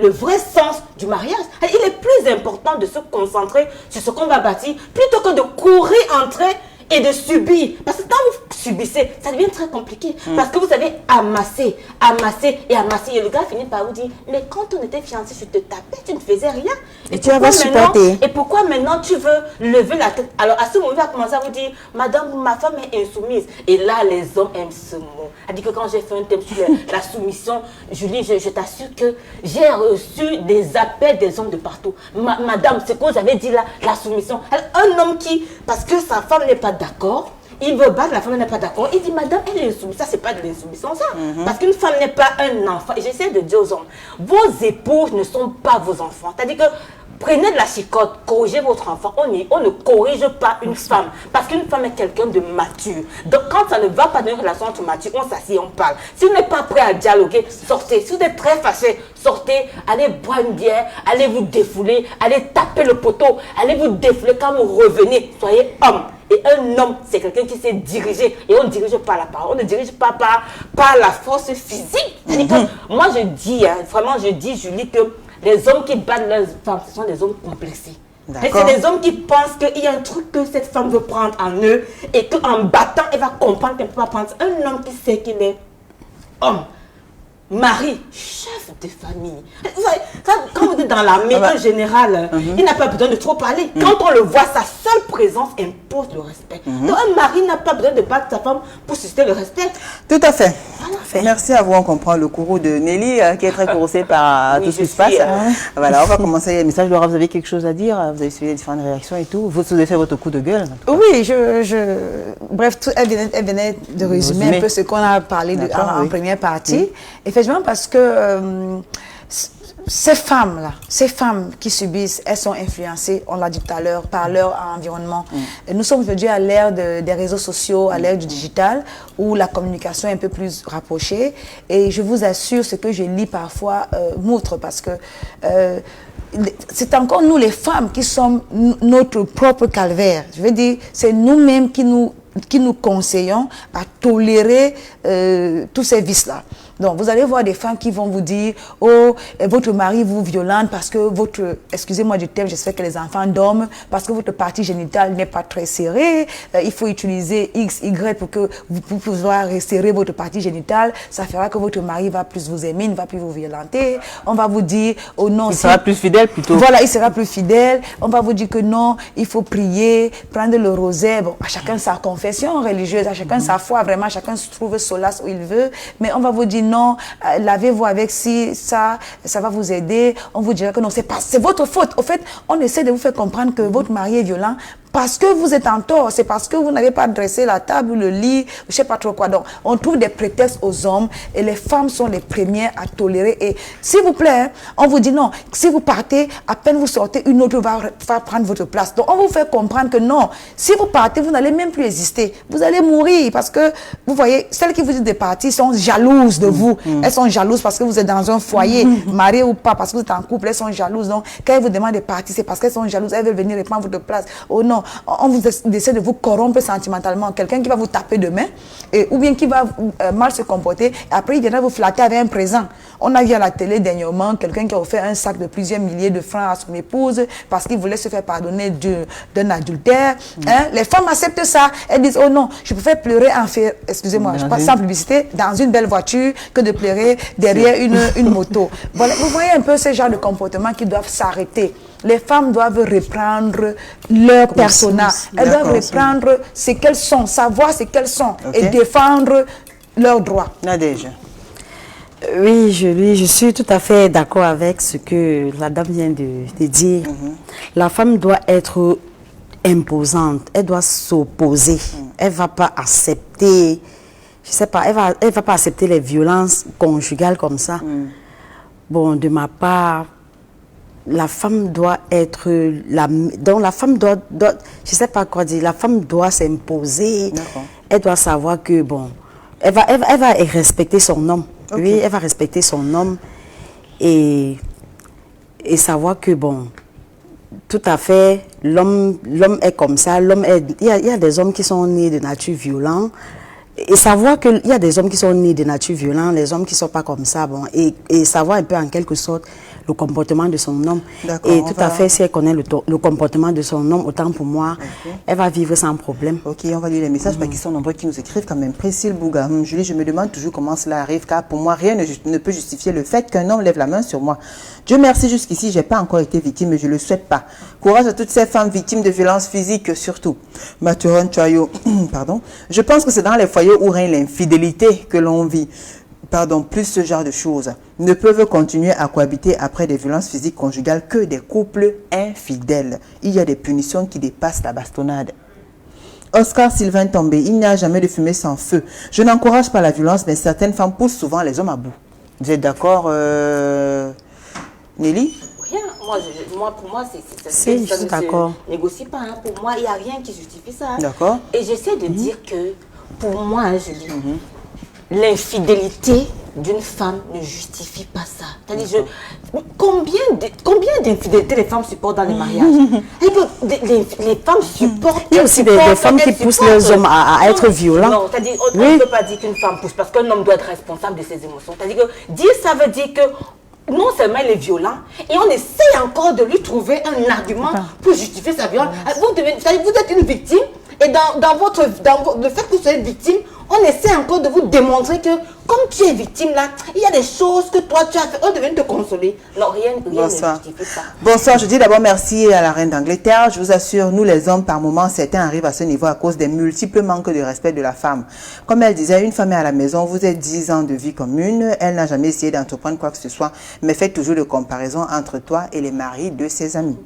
le vrai sens du mariage. Il est plus important de se concentrer sur ce qu'on va bâtir plutôt que de courir, entrer et de subir. Parce que quand vous subissez, ça devient très compliqué. Parce que vous avez amassé, amassé et amassé. Et le gars finit par vous dire, mais quand on était fiancés, je te tapais, tu ne faisais rien. Et tu avais supporté. Et pourquoi maintenant tu veux lever la tête? Alors à ce moment, il va commencer à vous dire, madame, ma femme est insoumise. Et là, les hommes aiment ce mot. Elle dit que quand j'ai fait un thème sur la soumission, Julie, je t'assure que j'ai reçu des appels des hommes de partout. Madame, c'est que vous avez dit là, la soumission. Un homme qui, parce que sa femme n'est pas d'accord, il veut battre, la femme n'est pas d'accord. Il dit, madame, elle est insoumise. Ça, c'est pas de l'insoumission, ça. Parce qu'une femme n'est pas un enfant. Et j'essaie de dire aux hommes, vos épouses ne sont pas vos enfants. C'est-à-dire que prenez de la chicotte, corrigez votre enfant. On ne corrige pas une femme. Parce qu'une femme est quelqu'un de mature. Donc, quand ça ne va pas dans une relation entre mature, on s'assied, on parle. Si vous n'êtes pas prêt à dialoguer, sortez. Si vous êtes très fâché, sortez, allez boire une bière, allez vous défouler, allez taper le poteau, allez vous défouler. Quand vous revenez, soyez homme. Et un homme, c'est quelqu'un qui sait diriger. Et on ne dirige pas la parole, on ne dirige pas par la force physique. C'est-à-dire que moi, je dis, vraiment, je dis, Julie, que les hommes qui battent leurs femmes, ce sont des hommes complexés. Et c'est des hommes qui pensent qu'il y a un truc que cette femme veut prendre en eux et qu'en battant, elle va comprendre qu'elle ne peut pas prendre. Un homme qui sait qu'il est homme, mari, chef de famille. Quand vous êtes dans l'armée, en général, il n'a pas besoin de trop parler. Quand on le voit, sa seule présence impose le respect. Donc un mari n'a pas besoin de battre sa femme pour susciter le respect. Tout à fait. Merci à vous. On comprend le courroux de Nelly qui est très courroucée par tout ce qui se passe. Voilà, on va commencer le message. Laura, vous avez quelque chose à dire? Vous avez suivi les différentes réactions et tout. Vous avez fait votre coup de gueule? Oui, bref, elle venait de résumer un peu ce qu'on a parlé en première partie. Effectivement, parce que ces femmes-là, ces femmes qui subissent, elles sont influencées, on l'a dit tout à l'heure, par leur environnement. Nous sommes aujourd'hui à l'ère des réseaux sociaux, à l'ère du digital, où la communication est un peu plus rapprochée. Et je vous assure, ce que je lis parfois montre, parce que c'est encore nous les femmes qui sommes notre propre calvaire. Je veux dire, c'est nous-mêmes qui nous conseillons à tolérer tous ces vices-là. Donc, vous allez voir des femmes qui vont vous dire, oh, votre mari vous violente parce que votre, excusez-moi du terme, j'espère que les enfants dorment, parce que votre partie génitale n'est pas très serrée, il faut utiliser X, Y pour que vous pouvoir resserrer votre partie génitale, ça fera que votre mari va plus vous aimer, il ne va plus vous violenter. On va vous dire, oh non, il sera plus fidèle plutôt. Voilà, il sera plus fidèle. On va vous dire que non, il faut prier, prendre le rosaire. Bon, à chacun sa confession religieuse, à chacun sa foi, vraiment, chacun se trouve solace où il veut. Mais on va vous dire non, lavez-vous avec ça va vous aider. On vous dira que non, c'est votre faute. Au fait, on essaie de vous faire comprendre que votre mari est violent parce que vous êtes en tort, c'est parce que vous n'avez pas dressé la table ou le lit, je ne sais pas trop quoi. Donc, on trouve des prétextes aux hommes et les femmes sont les premières à tolérer. Et s'il vous plaît, on vous dit non, si vous partez, à peine vous sortez, une autre va prendre votre place. Donc, on vous fait comprendre que non, si vous partez, vous n'allez même plus exister. Vous allez mourir parce que, vous voyez, celles qui vous disent de partir sont jalouses de vous. Elles sont jalouses parce que vous êtes dans un foyer, marié ou pas, parce que vous êtes en couple, elles sont jalouses. Donc, quand elles vous demandent de partir, c'est parce qu'elles sont jalouses, elles veulent venir prendre votre place. Oh non, on vous essaie de vous corrompre sentimentalement. Quelqu'un qui va vous taper demain, ou bien qui va mal se comporter, et après il viendra vous flatter avec un présent. On a vu à la télé dernièrement quelqu'un qui a offert un sac de plusieurs milliers de francs à son épouse parce qu'il voulait se faire pardonner d'un adultère. Les femmes acceptent ça. Elles disent, oh non, je préfère pleurer excusez-moi, je passe sans publicité, dans une belle voiture que de pleurer derrière une moto. Voilà, vous voyez un peu ce genre de comportement qui doivent s'arrêter. Les femmes doivent reprendre leur persona. Elles doivent reprendre ce qu'elles sont, savoir ce qu'elles sont et défendre leurs droits. Nadège. Oui, je suis tout à fait d'accord avec ce que la dame vient de dire. La femme doit être imposante, elle doit s'opposer. Elle ne va pas accepter, je sais pas, elle va pas accepter les violences conjugales comme ça. Bon, de ma part, la femme doit être donc la femme doit je sais pas quoi dire, la femme doit s'imposer. Elle doit savoir que bon, elle va respecter son homme. Oui, elle va respecter son homme et savoir que bon, tout à fait, l'homme est comme ça, il y a des hommes qui sont nés de nature violente. Et savoir qu'il y a des hommes qui sont nés de nature violente, les hommes qui ne sont pas comme ça, bon, et savoir un peu en quelque sorte le comportement de son homme. D'accord, Et tout à fait, si elle connaît le comportement de son homme, autant pour moi, elle va vivre sans problème. Ok, on va lire les messages parce qu'ils sont nombreux qui nous écrivent quand même. Priscille Bouga, Julie, je me demande toujours comment cela arrive, car pour moi, rien ne peut justifier le fait qu'un homme lève la main sur moi. Dieu merci, jusqu'ici, je n'ai pas encore été victime et je ne le souhaite pas. Courage à toutes ces femmes victimes de violences physiques, surtout. Mathuron Choyo, pardon. Je pense que c'est dans les foyers où règne l'infidélité que l'on vit. Pardon, plus ce genre de choses ne peuvent continuer à cohabiter après des violences physiques conjugales que des couples infidèles. Il y a des punitions qui dépassent la bastonnade. Oscar Sylvain Tombé, il n'y a jamais de fumée sans feu. Je n'encourage pas la violence, mais certaines femmes poussent souvent les hommes à bout. Vous êtes d'accord, Nelly? Rien. Pour moi, ça ne se négocie pas. Hein. Pour moi, il n'y a rien qui justifie ça. Hein. D'accord. Et j'essaie de dire que, pour moi, hein, je dis, l'infidélité d'une femme ne justifie pas ça. C'est-à-dire, combien d'infidélités les femmes supportent dans les mariages? Les femmes supportent... Il y a aussi des femmes qui poussent les hommes à être violents. Non, c'est-à-dire, on ne peut pas dire qu'une femme pousse, parce qu'un homme doit être responsable de ses émotions. C'est-à-dire que dire ça veut dire que non seulement il est violent, et on essaie encore de lui trouver un argument pour justifier sa violence. Vous êtes une victime, et dans le fait que vous soyez victime, on essaie encore de vous démontrer que, comme tu es victime là, il y a des choses que toi tu as fait, on devait te consoler. Non, rien ne justifie ça. Bonsoir, je dis d'abord merci à la reine d'Angleterre. Je vous assure, nous les hommes, par moments, certains arrivent à ce niveau à cause des multiples manques de respect de la femme. Comme elle disait, une femme est à la maison, vous êtes 10 ans de vie commune, elle n'a jamais essayé d'entreprendre quoi que ce soit, mais faites toujours de comparaison entre toi et les maris de ses amis.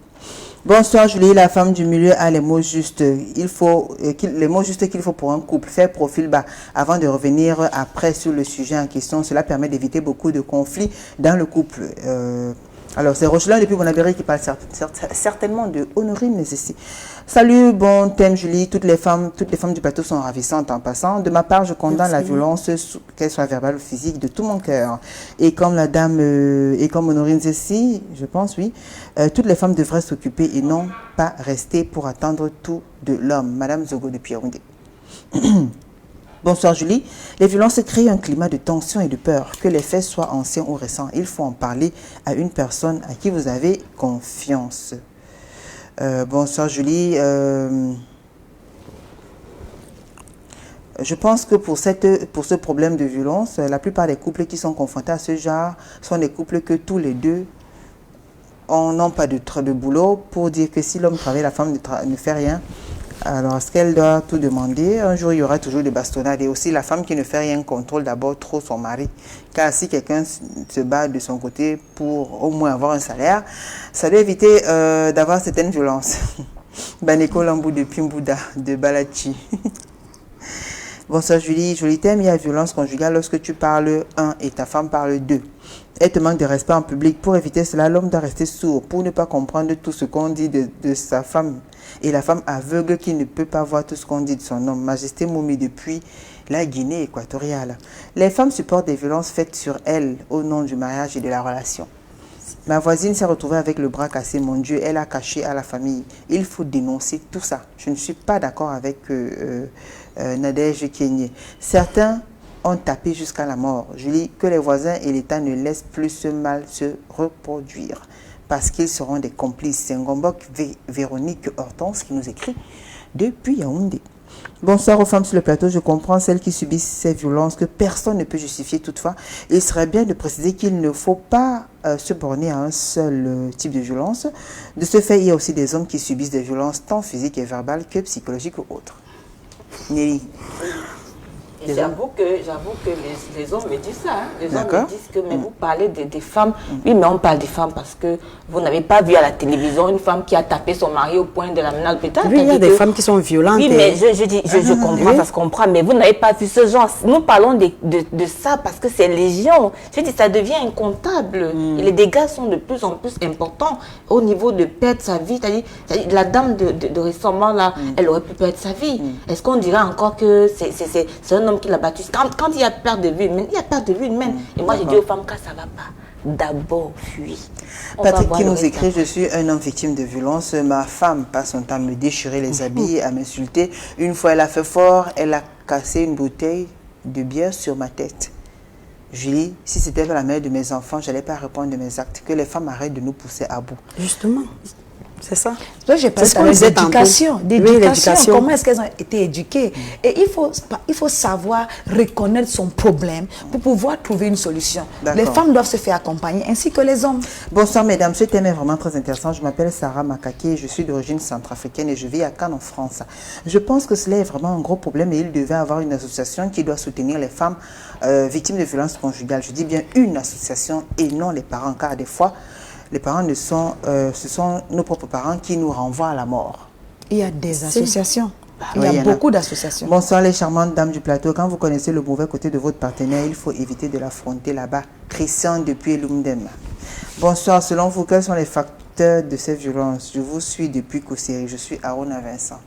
Bonsoir Julie, la femme du milieu a les mots justes. Les mots justes qu'il faut pour un couple. Faire profil bas avant de revenir après sur le sujet en question. Cela permet d'éviter beaucoup de conflits dans le couple. Alors c'est Rochelin depuis Bonabéry qui parle certainement de Honorine ici. Salut, bon thème Julie. Toutes les femmes du plateau sont ravissantes en passant. De ma part, je condamne la violence, qu'elle soit verbale ou physique, de tout mon cœur. Et comme la dame, et comme Honorine ici, je pense, oui, toutes les femmes devraient s'occuper et non pas rester pour attendre tout de l'homme. Madame Zogo depuis Yaoundé. Bonsoir Julie. Les violences créent un climat de tension et de peur. Que les faits soient anciens ou récents, il faut en parler à une personne à qui vous avez confiance. Bonsoir Julie. Je pense que pour ce problème de violence, la plupart des couples qui sont confrontés à ce genre sont des couples que tous les deux n'ont pas de boulot, pour dire que si l'homme travaille, la femme ne fait rien. Alors, est-ce qu'elle doit tout demander? Un jour, il y aura toujours des bastonnades. Et aussi, la femme qui ne fait rien contrôle d'abord trop son mari. Car si quelqu'un se bat de son côté pour au moins avoir un salaire, ça doit éviter d'avoir certaines violences. Baneko Lambou de Pimbouda, de Balachi. Bonsoir Julie. Joli thème, il y a violence conjugale lorsque tu parles un et ta femme parle deux. Elle te manque de respect en public. Pour éviter cela, l'homme doit rester sourd pour ne pas comprendre tout ce qu'on dit de sa femme. Et la femme aveugle qui ne peut pas voir tout ce qu'on dit de son homme. Majesté Moumi depuis la Guinée équatoriale. Les femmes supportent des violences faites sur elles au nom du mariage et de la relation. Ma voisine s'est retrouvée avec le bras cassé, mon Dieu, elle a caché à la famille. Il faut dénoncer tout ça. Je ne suis pas d'accord avec Nadège Kenyé. Certains ont tapé jusqu'à la mort. Je dis que les voisins et l'État ne laissent plus ce mal se reproduire parce qu'ils seront des complices. C'est Ngombok Véronique Hortense qui nous écrit depuis Yaoundé. Bonsoir aux femmes sur le plateau. Je comprends celles qui subissent ces violences que personne ne peut justifier. Toutefois, il serait bien de préciser qu'il ne faut pas se borner à un seul type de violence. De ce fait, il y a aussi des hommes qui subissent des violences tant physiques et verbales que psychologiques ou autres. Nelly. J'avoue que les hommes me disent ça. Hein. Les hommes me disent que mais vous parlez des femmes. Oui, mais on parle des femmes parce que vous n'avez pas vu à la télévision une femme qui a tapé son mari au point de l'amener à l'hôpital. Oui, il y a des femmes qui sont violentes. Oui, mais je comprends, ça se comprend. Mais vous n'avez pas vu ce genre. Nous parlons de ça parce que c'est légion. Je dis, ça devient incontable. Et les dégâts sont de plus en plus importants au niveau de perdre sa vie. C'est-à-dire, la dame de récemment, là, elle aurait pu perdre sa vie. Est-ce qu'on dirait encore que c'est un homme qui l'a battu? Quand il y a perte de vue humaine, il y a perte de vue humaine. Et moi, j'ai dit aux femmes, quand ça ne va pas, d'abord fuis. Patrick qui nous écrit, je suis un homme victime de violence. Ma femme passe son temps à me déchirer les habits, à m'insulter. Une fois, elle a fait fort, elle a cassé une bouteille de bière sur ma tête. Julie, si c'était la mère de mes enfants, je n'allais pas répondre de mes actes. Que les femmes arrêtent de nous pousser à bout. Justement. C'est ça. Là, j'ai parlé d'éducation. Comment est-ce qu'elles ont été éduquées? Et il faut savoir reconnaître son problème pour pouvoir trouver une solution. Les femmes doivent se faire accompagner, ainsi que les hommes. Bonsoir, mesdames. Ce thème est vraiment très intéressant. Je m'appelle Sarah Makake, je suis d'origine centrafricaine et je vis à Cannes, en France. Je pense que cela est vraiment un gros problème et il devait avoir une association qui doit soutenir les femmes victimes de violences conjugales. Je dis bien une association et non les parents, car des fois, les parents ce sont nos propres parents qui nous renvoient à la mort. Il y a des associations. Il y a beaucoup d'associations. Bonsoir les charmantes dames du plateau. Quand vous connaissez le mauvais côté de votre partenaire, il faut éviter de l'affronter là-bas. Christian depuis Lumdem. Bonsoir, selon vous, quels sont les facteurs de ces violences? Je vous suis depuis Kousseri. Je suis Aruna Vincent.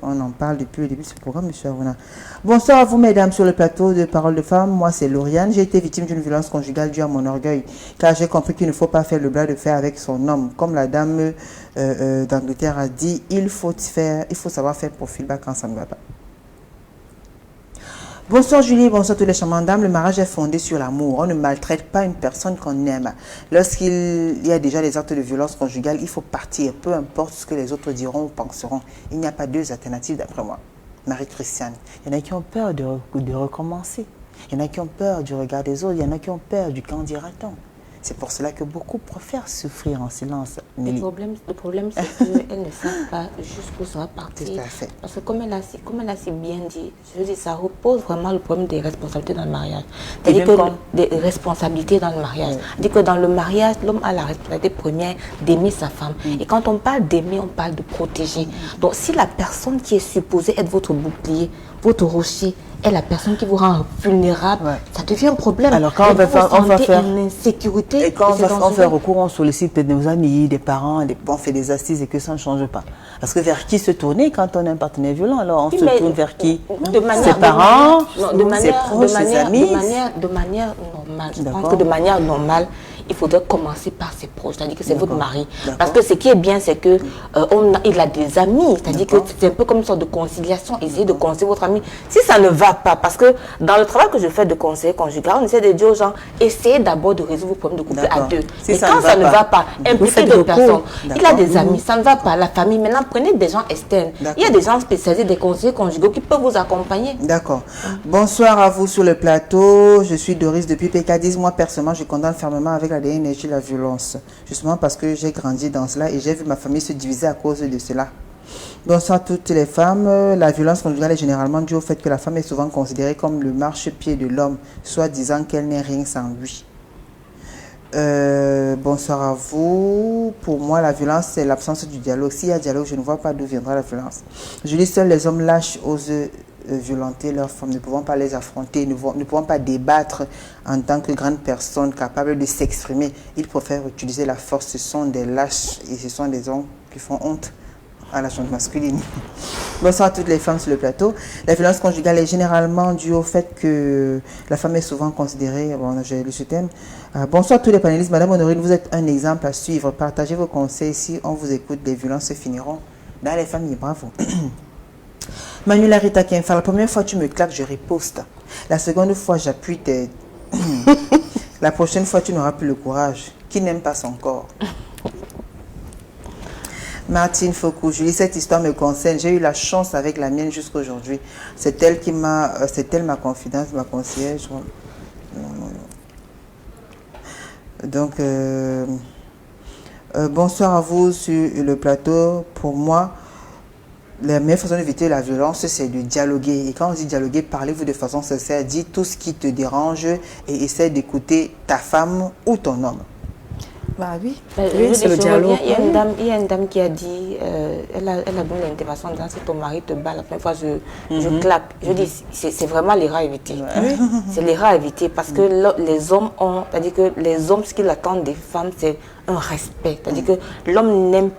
On en parle depuis le début de ce programme, M. Aruna. Bonsoir à vous, mesdames, sur le plateau de Parole de Femmes. Moi, c'est Lauriane. J'ai été victime d'une violence conjugale due à mon orgueil, car j'ai compris qu'il ne faut pas faire le bras de fer avec son homme. Comme la dame d'Angleterre a dit, il faut savoir faire profil bas quand ça ne va pas. Bonsoir Julie, bonsoir tous les charmantes dames. Le mariage est fondé sur l'amour. On ne maltraite pas une personne qu'on aime. Lorsqu'il y a déjà des actes de violence conjugale, il faut partir, peu importe ce que les autres diront ou penseront. Il n'y a pas deux alternatives d'après moi. Marie-Christiane, il y en a qui ont peur de recommencer. Il y en a qui ont peur du regard des autres. Il y en a qui ont peur du qu'en dira-t-on. C'est pour cela que beaucoup préfèrent souffrir en silence. Le problème c'est qu'elles ne savent pas jusqu'où ça va partir. Tout à fait. Parce que comme elle a si bien dit, je veux dire, ça repose vraiment le problème des responsabilités dans le mariage. C'est-à-dire que des responsabilités dans le mariage. C'est-à-dire que dans le mariage, l'homme a la responsabilité première d'aimer sa femme. Et quand on parle d'aimer, on parle de protéger. Donc si la personne qui est supposée être votre bouclier, votre rocher, est la personne qui vous rend vulnérable, ça devient un problème. Alors quand on va faire une insécurité, et quand on fait recours, on sollicite nos amis, des parents, on fait des assises et que ça ne change pas. Parce que vers qui se tourner quand on a un partenaire violent? Alors on se tourne vers qui? Ses parents, ses proches, ses amis. De manière normale. Je pense que de manière normale, il faudrait commencer par ses proches, c'est-à-dire que c'est votre mari. Parce que ce qui est bien, c'est que il a des amis, c'est-à-dire que c'est un peu comme une sorte de conciliation. Essayez de conseiller votre ami. Si ça ne va pas, parce que dans le travail que je fais de conseiller conjugal, on essaie de dire aux gens, essayez d'abord de résoudre vos problèmes de couple à deux. Et quand ça ne va pas, impliquez d'autres personnes. Il a des amis, ça ne va pas, la famille. Maintenant, prenez des gens externes. Il y a des gens spécialisés, des conseillers conjugaux qui peuvent vous accompagner. D'accord. Bonsoir à vous sur le plateau. Je suis Doris depuis PK10. Moi, personnellement, je condamne fermement avec la énergie la violence. Justement parce que j'ai grandi dans cela et j'ai vu ma famille se diviser à cause de cela. Bonsoir à toutes les femmes. La violence conjugale est généralement due au fait que la femme est souvent considérée comme le marchepied de l'homme, soit disant qu'elle n'est rien sans lui. Bonsoir à vous. Pour moi, la violence, c'est l'absence du dialogue. S'il y a dialogue, je ne vois pas d'où viendra la violence. Je dis seuls les hommes lâches osent violenter leurs femmes, ne pouvons pas les affronter, ne pouvons pas débattre en tant que grandes personnes capables de s'exprimer. Ils préfèrent utiliser la force. Ce sont des lâches et ce sont des hommes qui font honte à la chambre masculine. Bonsoir à toutes les femmes sur le plateau. La violence conjugale est généralement due au fait que la femme est souvent considérée... Bon, j'ai lu ce thème. Bonsoir à tous les panélistes. Madame Honorine, vous êtes un exemple à suivre. Partagez vos conseils. Si on vous écoute, les violences se finiront dans les familles. Bravo. Manuela Rita Kenfa, la première fois tu me claques, je riposte. La seconde fois, j'appuie tes... La prochaine fois, tu n'auras plus le courage. Qui n'aime pas son corps? Martine Foucault, Julie, cette histoire me concerne. J'ai eu la chance avec la mienne jusqu'à aujourd'hui. C'est elle qui m'a... C'est elle ma confidence, ma conseillère. Donc, bonsoir à vous sur le plateau. Pour moi, la meilleure façon d'éviter la violence, c'est de dialoguer. Et quand on dit dialoguer, parlez-vous de façon sincère. Dis tout ce qui te dérange et essaie d'écouter ta femme ou ton homme. Bah oui, c'est le dialogue. Il y a une dame qui a dit, elle a donné l'intervention en disant, si ton mari te bat la première fois, je claque. Je dis, c'est vraiment l'erreur à éviter. C'est l'erreur à éviter parce que les hommes ont, c'est-à-dire que les hommes, ce qu'ils attendent des femmes, c'est un respect. C'est-à-dire que l'homme n'aime